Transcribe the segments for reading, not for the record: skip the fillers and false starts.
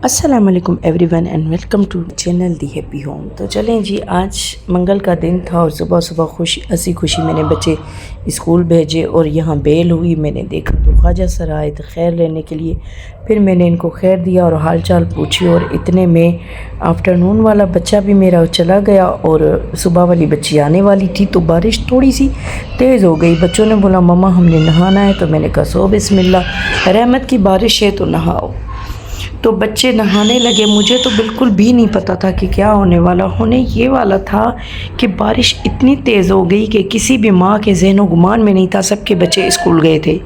السلام علیکم everyone and welcome to channel the happy home. تو چلیں جی، آج منگل کا دن تھا اور صبح صبح ہنسی خوشی میں نے بچے اسکول بھیجے اور یہاں بیل ہوئی۔ میں نے دیکھا تو خواجہ سر آئے تھے خیر لینے کے لیے، پھر میں نے ان کو خیر دیا اور حال چال پوچھی، اور اتنے میں آفٹرنون والا بچہ بھی میرا چلا گیا اور صبح والی بچی آنے والی تھی، تو بارش تھوڑی سی تیز ہو گئی۔ بچوں نے بولا مما ہم نے نہانا ہے، تو میں نے کہا سو بسم اللہ، رحمت کی بارش ہے تو نہاؤ۔ تو بچے نہانے لگے۔ مجھے تو بالکل بھی نہیں پتا تھا کہ کیا ہونے ہونے یہ والا تھا کہ بارش اتنی تیز ہو گئی کہ کسی بھی ماں کے ذہن و گمان میں نہیں تھا۔ سب کے بچے اسکول گئے تھے،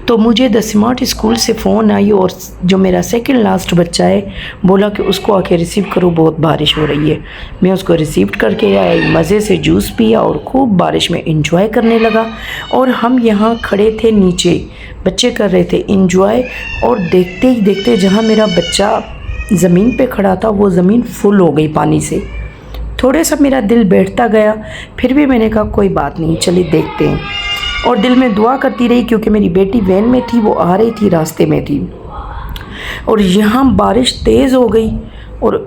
تو مجھے دا اسمارٹ اسکول سے فون آئی، اور جو میرا سیکنڈ لاسٹ بچہ ہے بولا کہ اس کو آ کے ریسیو کرو، بہت بارش ہو رہی ہے۔ میں اس کو ریسیو کر کے آئی، مزے سے جوس پیا اور خوب بارش میں انجوائے کرنے لگا۔ اور ہم یہاں کھڑے تھے نیچے، بچے کر رہے تھے انجوائے، اور دیکھتے ہی دیکھتے جہاں میرا بچہ زمین پہ کھڑا تھا وہ زمین فل ہو گئی پانی سے۔ تھوڑے سا میرا دل بیٹھتا گیا، پھر بھی میں نے کہا کوئی بات نہیں، چلیے دیکھتے ہیں، اور دل میں دعا کرتی رہی کیونکہ میری بیٹی وین میں تھی، وہ آ رہی تھی، راستے میں تھی، اور یہاں بارش تیز ہو گئی اور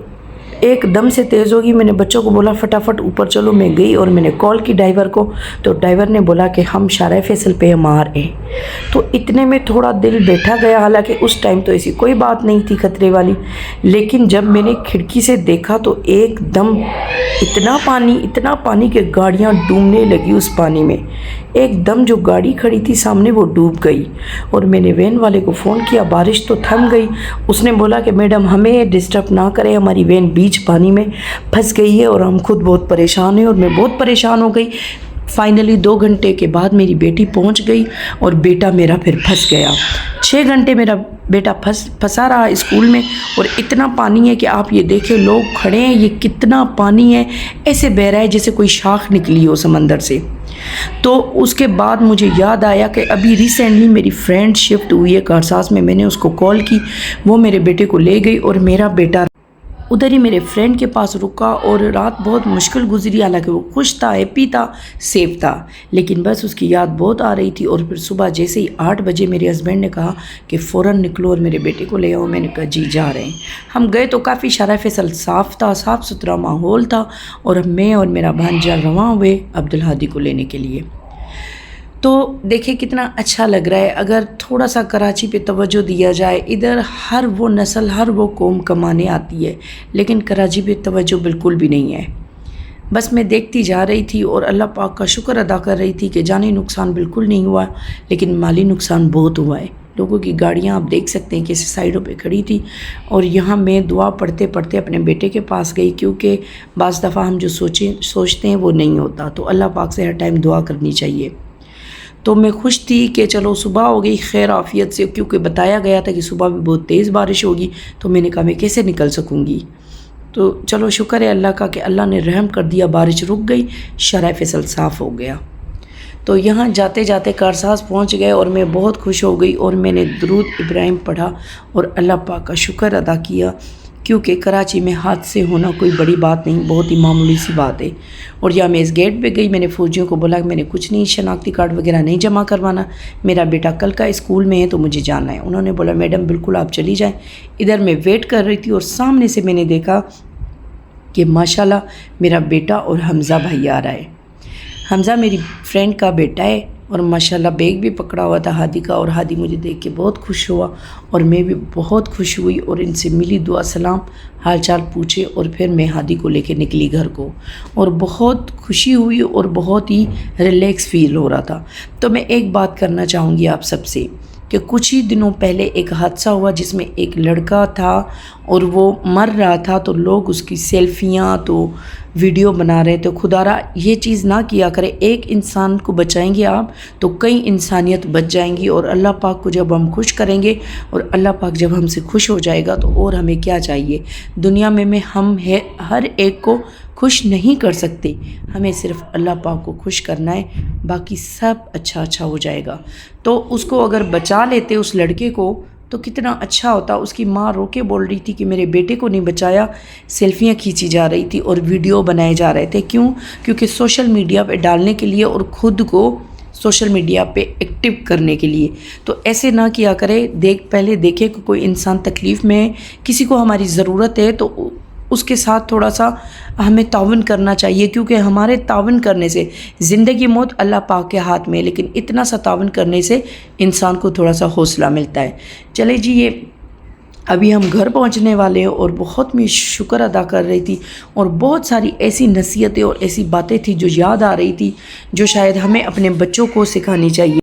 ایک دم سے تیز ہوگی۔ میں نے بچوں کو بولا فٹافٹ اوپر چلو، میں گئی اور میں نے کال کی ڈرائیور کو، تو ڈرائیور نے بولا کہ ہم شارع فیصل پہ ہم آ رہے ہیں۔ تو اتنے میں تھوڑا دل بیٹھا گیا، حالانکہ اس ٹائم تو ایسی کوئی بات نہیں تھی خطرے والی، لیکن جب میں نے کھڑکی سے دیکھا تو ایک دم اتنا پانی کہ گاڑیاں ڈوبنے لگی اس پانی میں۔ ایک دم جو گاڑی کھڑی تھی سامنے وہ ڈوب گئی، اور میں نے وین والے کو فون کیا، بارش تو تھم گئی۔ اس نے بولا کہ میڈم ہمیں ڈسٹرب نہ کریں، ہماری وین بیچ پانی میں پھنس گئی ہے اور ہم خود بہت پریشان ہیں، اور میں بہت پریشان ہو گئی۔ فائنلی 2 گھنٹے کے بعد میری بیٹی پہنچ گئی اور بیٹا میرا پھر پھنس گیا۔ 6 گھنٹے میرا بیٹا پھنسا رہا اسکول میں، اور اتنا پانی ہے کہ آپ یہ دیکھیں لوگ کھڑے ہیں، یہ کتنا پانی ہے، ایسے بہہ رہا ہے جیسے کوئی شاخ نکلی ہو سمندر سے۔ تو اس کے بعد مجھے یاد آیا کہ ابھی ریسنٹلی میری فرینڈ شفٹ ہوئی ہے کارساز میں، میں نے اس کو کال کی، وہ میرے بیٹے کو لے گئی، اور میرا بیٹا ادھر ہی میرے فرینڈ کے پاس رکا، اور رات بہت مشکل گزری، حالانکہ وہ خوش تھا، ہیپی تھا، سیف تھا، لیکن بس اس کی یاد بہت آ رہی تھی۔ اور پھر صبح جیسے ہی 8 بجے میرے ہسبینڈ نے کہا کہ فوراً نکلو اور میرے بیٹے کو لے آؤ، میں نے کہا جی جا رہے ہیں۔ ہم گئے تو کافی شارع فیصل صاف تھا، صاف ستھرا ماحول تھا، اور میں اور میرا بھانجا رواں ہوئے عبدالہادی کو لینے کے لیے۔ تو دیکھیں کتنا اچھا لگ رہا ہے اگر تھوڑا سا کراچی پہ توجہ دیا جائے۔ ادھر ہر وہ نسل، ہر وہ قوم کمانے آتی ہے، لیکن کراچی پہ توجہ بالکل بھی نہیں ہے۔ بس میں دیکھتی جا رہی تھی اور اللہ پاک کا شکر ادا کر رہی تھی کہ جانی نقصان بالکل نہیں ہوا، لیکن مالی نقصان بہت ہوا ہے۔ لوگوں کی گاڑیاں آپ دیکھ سکتے ہیں کیسے سائڈوں پہ کھڑی تھی، اور یہاں میں دعا پڑھتے پڑھتے اپنے بیٹے کے پاس گئی، کیونکہ بعض دفعہ ہم جو سوچتے ہیں وہ نہیں ہوتا، تو اللہ پاک سے ہر ٹائم دعا کرنی چاہیے۔ تو میں خوش تھی کہ چلو صبح ہو گئی خیر عافیت سے، کیونکہ بتایا گیا تھا کہ صبح بھی بہت تیز بارش ہوگی، تو میں نے کہا میں کیسے نکل سکوں گی۔ تو چلو شکر ہے اللہ کا کہ اللہ نے رحم کر دیا، بارش رک گئی، شارع فیصل صاف ہو گیا۔ تو یہاں جاتے جاتے کارساز پہنچ گئے، اور میں بہت خوش ہو گئی، اور میں نے درود ابراہیم پڑھا اور اللہ پاک کا شکر ادا کیا، کیونکہ کراچی میں حادثے ہونا کوئی بڑی بات نہیں، بہت ہی معمولی سی بات ہے۔ اور یا میں اس گیٹ پہ گئی، میں نے فوجیوں کو بولا کہ میں نے کچھ نہیں، شناختی کارڈ وغیرہ نہیں جمع کروانا، میرا بیٹا کل کا اسکول میں ہے تو مجھے جانا ہے۔ انہوں نے بولا میڈم بالکل آپ چلی جائیں۔ ادھر میں ویٹ کر رہی تھی، اور سامنے سے میں نے دیکھا کہ ماشاءاللہ میرا بیٹا اور حمزہ بھائی آ رہا ہے۔ حمزہ میری فرینڈ کا بیٹا ہے، اور ماشاءاللہ بیگ بھی پکڑا ہوا تھا ہادی کا، اور ہادی مجھے دیکھ کے بہت خوش ہوا، اور میں بھی بہت خوش ہوئی، اور ان سے ملی، دعا سلام حال چال پوچھے، اور پھر میں ہادی کو لے کے نکلی گھر کو، اور بہت خوشی ہوئی اور بہت ہی ریلیکس فیل ہو رہا تھا۔ تو میں ایک بات کرنا چاہوں گی آپ سب سے کہ کچھ ہی دنوں پہلے ایک حادثہ ہوا جس میں ایک لڑکا تھا اور وہ مر رہا تھا، تو لوگ اس کی سیلفیاں تو ویڈیو بنا رہے تھے۔ خدا را یہ چیز نہ کیا کرے، ایک انسان کو بچائیں گے آپ تو کئی انسانیت بچ جائیں گی، اور اللہ پاک کو جب ہم خوش کریں گے اور اللہ پاک جب ہم سے خوش ہو جائے گا تو اور ہمیں کیا چاہیے دنیا میں ہم ہر ایک کو خوش نہیں کر سکتے، ہمیں صرف اللہ پاک کو خوش کرنا ہے، باقی سب اچھا ہو جائے گا۔ تو اس کو اگر بچا لیتے اس لڑکے کو تو کتنا اچھا ہوتا۔ اس کی ماں رو کے بول رہی تھی کہ میرے بیٹے کو نہیں بچایا، سیلفیاں کھینچی جا رہی تھی اور ویڈیو بنائے جا رہے تھے، کیونکہ سوشل میڈیا پہ ڈالنے کے لیے اور خود کو سوشل میڈیا پہ ایکٹیو کرنے کے لیے. تو ایسے نہ کیا کرے. پہلے دیکھیں کہ کوئی انسان تکلیف میں ہے, کسی کو ہماری ضرورت ہے تو اس کے ساتھ تھوڑا سا ہمیں تعاون کرنا چاہیے, کیونکہ ہمارے تعاون کرنے سے زندگی موت اللہ پاک کے ہاتھ میں ہے, لیکن اتنا سا تعاون کرنے سے انسان کو تھوڑا سا حوصلہ ملتا ہے. چلے جی, یہ ابھی ہم گھر پہنچنے والے ہیں اور بہت میں شکر ادا کر رہی تھی, اور بہت ساری ایسی نصیحتیں اور ایسی باتیں تھیں جو یاد آ رہی تھی جو شاید ہمیں اپنے بچوں کو سکھانی چاہیے.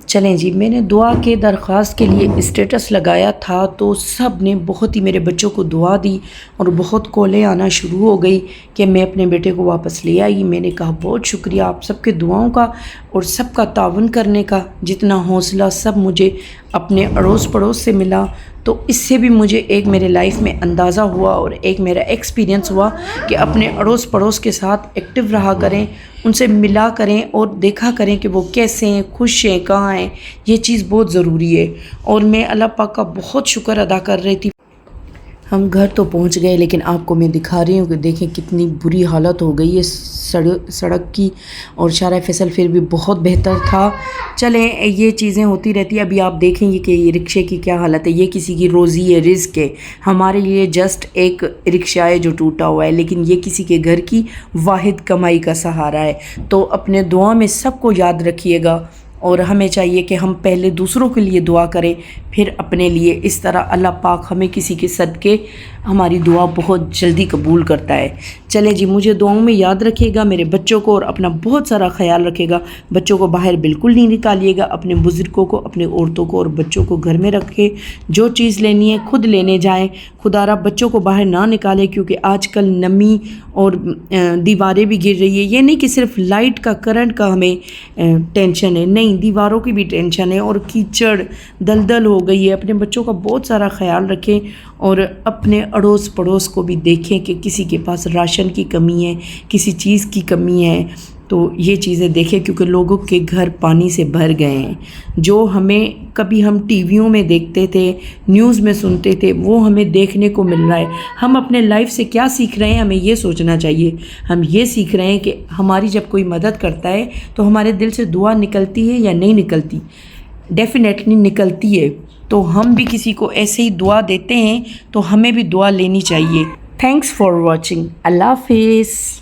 چلیں جی, میں نے دعا کے درخواست کے لیے اسٹیٹس لگایا تھا تو سب نے بہت ہی میرے بچوں کو دعا دی, اور بہت کالیں آنا شروع ہو گئی کہ میں اپنے بیٹے کو واپس لے آئی. میں نے کہا بہت شکریہ آپ سب کے دعاؤں کا اور سب کا تعاون کرنے کا. جتنا حوصلہ سب مجھے اپنے اڑوس پڑوس سے ملا, تو اس سے بھی مجھے ایک میرے لائف میں اندازہ ہوا اور ایک میرا ایکسپیرینس ہوا کہ اپنے اڑوس پڑوس کے ساتھ ایکٹیو رہا کریں, ان سے ملا کریں اور دیکھا کریں کہ وہ کیسے ہیں, خوش ہیں, کہاں ہیں. یہ چیز بہت ضروری ہے, اور میں اللہ پاک کا بہت شکر ادا کر رہی تھی. ہم گھر تو پہنچ گئے, لیکن آپ کو میں دکھا رہی ہوں کہ دیکھیں کتنی بری حالت ہو گئی ہے سڑک کی, اور شارع فیصل پھر بھی بہت بہتر تھا. چلیں, یہ چیزیں ہوتی رہتی ہیں. ابھی آپ دیکھیں گے کہ یہ رکشے کی کیا حالت ہے. یہ کسی کی روزی ہے, رزق ہے. ہمارے لیے جسٹ ایک رکشہ ہے جو ٹوٹا ہوا ہے, لیکن یہ کسی کے گھر کی واحد کمائی کا سہارا ہے. تو اپنے دعا میں سب کو یاد رکھیے گا, اور ہمیں چاہیے کہ ہم پہلے دوسروں کے لیے دعا کریں پھر اپنے لیے. اس طرح اللہ پاک ہمیں کسی کے صدقے ہماری دعا بہت جلدی قبول کرتا ہے. چلے جی, مجھے دعاؤں میں یاد رکھیے گا, میرے بچوں کو, اور اپنا بہت سارا خیال رکھے گا. بچوں کو باہر بالکل نہیں نکالیے گا, اپنے بزرگوں کو, اپنے عورتوں کو اور بچوں کو گھر میں رکھے. جو چیز لینی ہے خود لینے جائیں. خدا را بچوں کو باہر نہ نکالیں, کیونکہ آج کل نمی اور دیواریں بھی گر رہی ہے. یہ نہیں کہ صرف لائٹ کا, کرنٹ کا ہمیں ٹینشن ہے, نہیں, دیواروں کی بھی ٹینشن ہے, اور کیچڑ دلدل ہو گئی ہے. اپنے بچوں کا بہت سارا خیال رکھیں, اور اپنے اڑوس پڑوس کو بھی دیکھیں کہ کسی کے پاس راشن کی کمی ہے, کسی چیز کی کمی ہے. تو یہ چیزیں دیکھیں, کیونکہ لوگوں کے گھر پانی سے بھر گئے ہیں. جو ہمیں کبھی ہم ٹی ویوں میں دیکھتے تھے, نیوز میں سنتے تھے, وہ ہمیں دیکھنے کو مل رہا ہے. ہم اپنے لائف سے کیا سیکھ رہے ہیں, ہمیں یہ سوچنا چاہیے. ہم یہ سیکھ رہے ہیں کہ ہماری جب کوئی مدد کرتا ہے تو ہمارے دل سے دعا نکلتی ہے یا نہیں نکلتی. ڈیفینیٹلی نکلتی ہے. تو ہم بھی کسی کو ایسے ہی دعا دیتے ہیں تو ہمیں بھی دعا لینی چاہیے. Thanks for watching. اللہ حافظ.